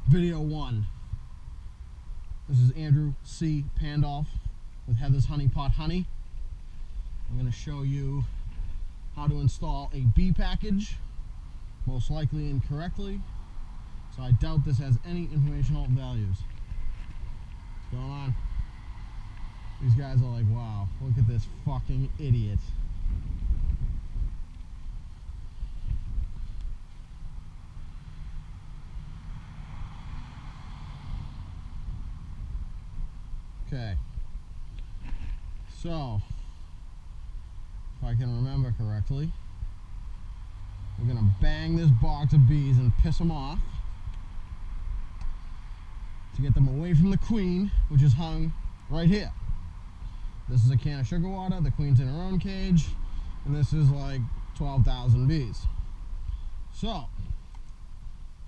Video 1. This is Andrew C. Pandolf with Heather's Honey Pot Honey. I'm going to show you how to install a bee package, most likely incorrectly, so I doubt this has any informational values. What's going on? These guys are like, wow, look at this fucking idiot. Okay, so if I can remember correctly, we're gonna bang this box of bees and piss them off to get them away from the queen, which is hung right here. This is a can of sugar water, the queen's in her own cage, and this is like 12,000 bees. So,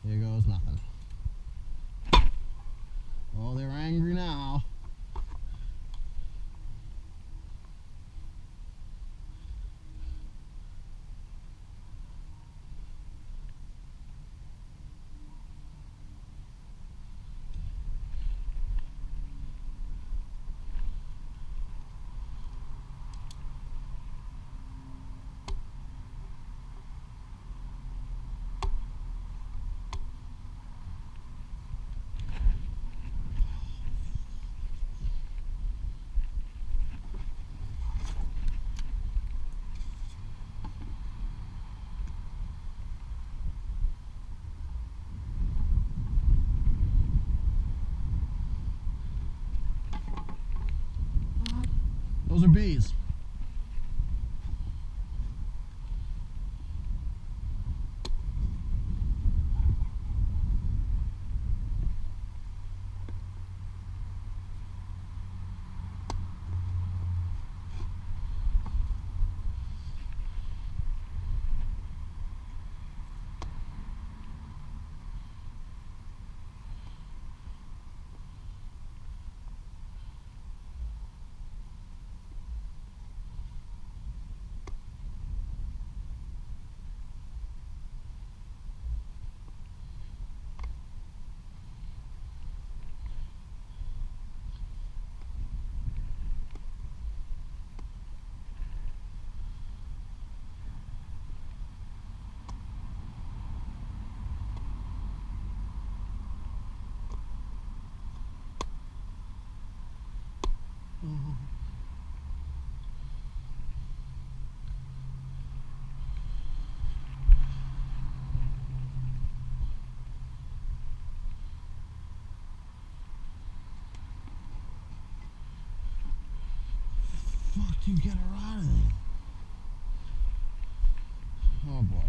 here goes nothing. Oh, they're angry now. Those are bees. Fuck, you get her out of there. Oh boy.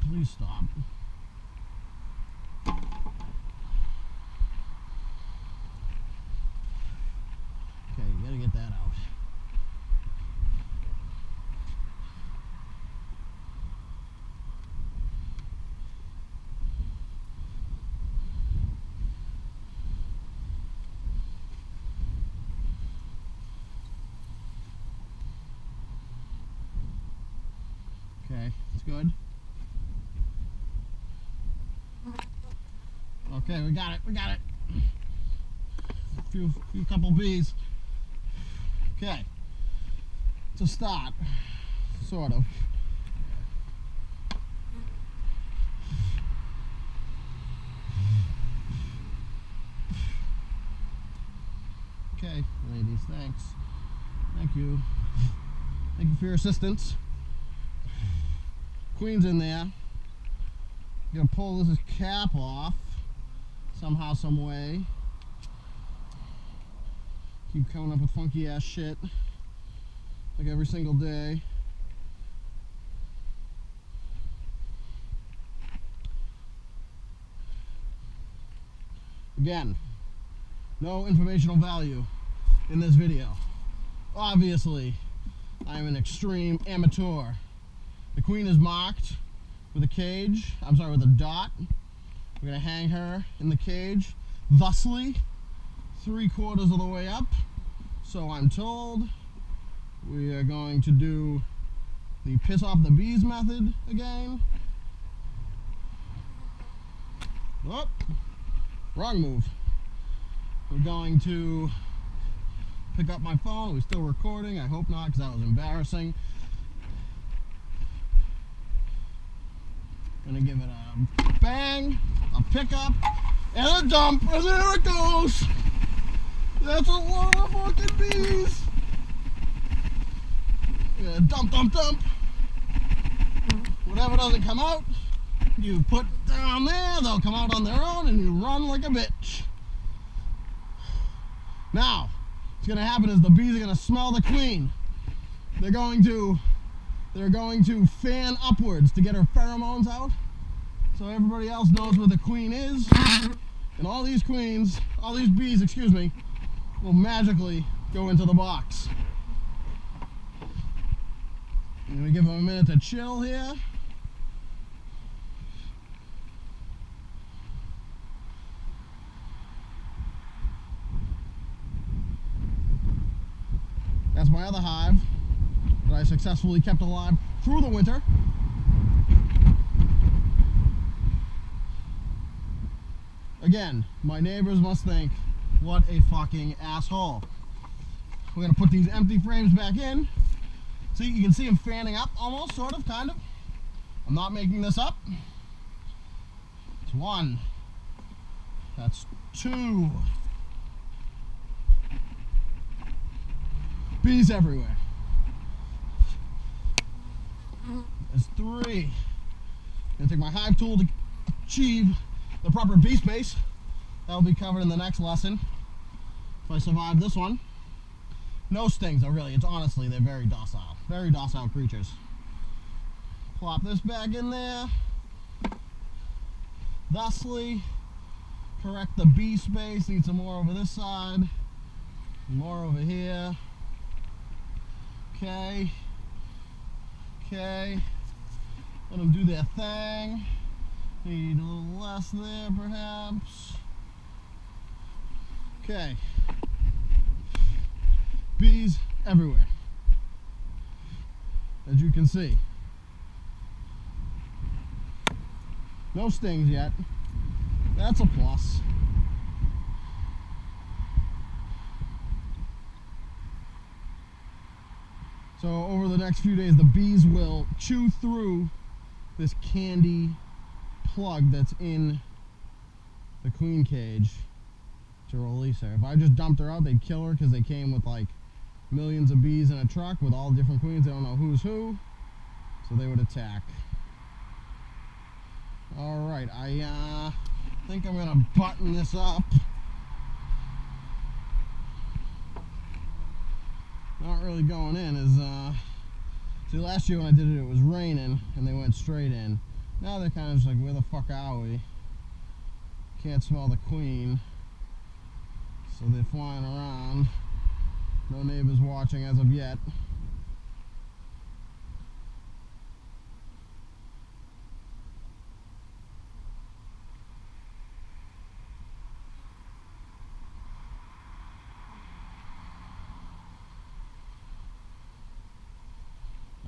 Please stop. Okay, you gotta get that out. Okay, that's good. Okay, we got it, few couple bees. Okay, to start, sort of. Okay, ladies, thanks. Thank you. Thank you for your assistance. Queen's in there. You're gonna pull this cap off somehow, some way. Keep coming up with funky ass shit like every single day. Again, no informational value in this video. Obviously, I'm an extreme amateur. The queen is marked with a cage, I'm sorry, with a dot We're going to hang her in the cage, thusly 3/4 of the way up. So I'm told. We are going to do the piss off the bees method again. Oh, wrong move. We're going to pick up my phone. Are we still recording? I hope not, because that was embarrassing. Gonna give it a bang, a pickup, and a dump, and there it goes. That's a lot of fucking bees. Gonna dump, dump, dump. Whatever doesn't come out, you put down there, they'll come out on their own, and you run like a bitch. Now, what's gonna happen is the bees are gonna smell the queen. They're going to fan upwards to get her pheromones out, so everybody else knows where the queen is, and all these bees, excuse me, will magically go into the box. I'm gonna give them a minute to chill here. That's my other hive that I successfully kept alive through the winter. Again, my neighbors must think, what a fucking asshole. We're gonna put these empty frames back in. See, you can see them fanning up almost, sort of, kind of. I'm not making this up. That's 1. That's 2. Bees everywhere. There's 3. I'm gonna take my hive tool to achieve the proper bee space. That'll be covered in the next lesson. If I survive this one. No stings, though, really. It's honestly, they're very docile creatures. Plop this back in there. Thusly, correct the bee space. Need some more over this side. More over here. Okay. Okay. Let them do their thing. Need a little less there, perhaps. Okay. Bees everywhere, as you can see. No stings yet. That's a plus. So over the next few days, the bees will chew through this candy plug that's in the queen cage to release her. If I just dumped her out, they'd kill her because they came with like millions of bees in a truck with all different queens. They don't know who's who, so they would attack. Alright, I think I'm gonna button this up. Not really going in is see, last year when I did it, it was raining and they went straight in. Now they're kind of just like, where the fuck are we? Can't smell the queen, so they're flying around. No neighbors watching as of yet.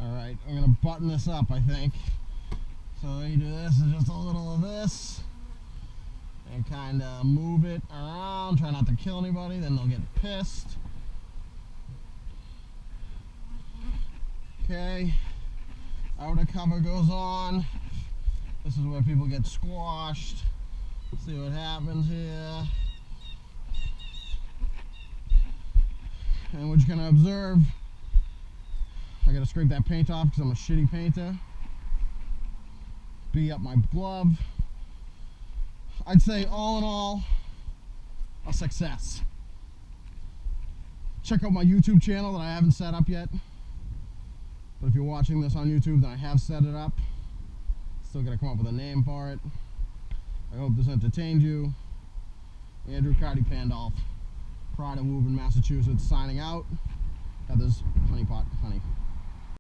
Alright, I'm going to button this up, I think. So you do this is just a little of this. And kind of move it around. Try not to kill anybody, then they'll get pissed. Okay, outer cover goes on. This is where people get squashed. Let's see what happens here. And we're just gonna observe. I gotta scrape that paint off because I'm a shitty painter. Bee up my glove. I'd say all in all, a success. Check out my YouTube channel that I haven't set up yet. But if you're watching this on YouTube, then I have set it up. Still gotta come up with a name for it. I hope this entertained you. Andrew Carty Pandolph, Pride of Woburn, Massachusetts, signing out. Heather's Honey Pot Honey.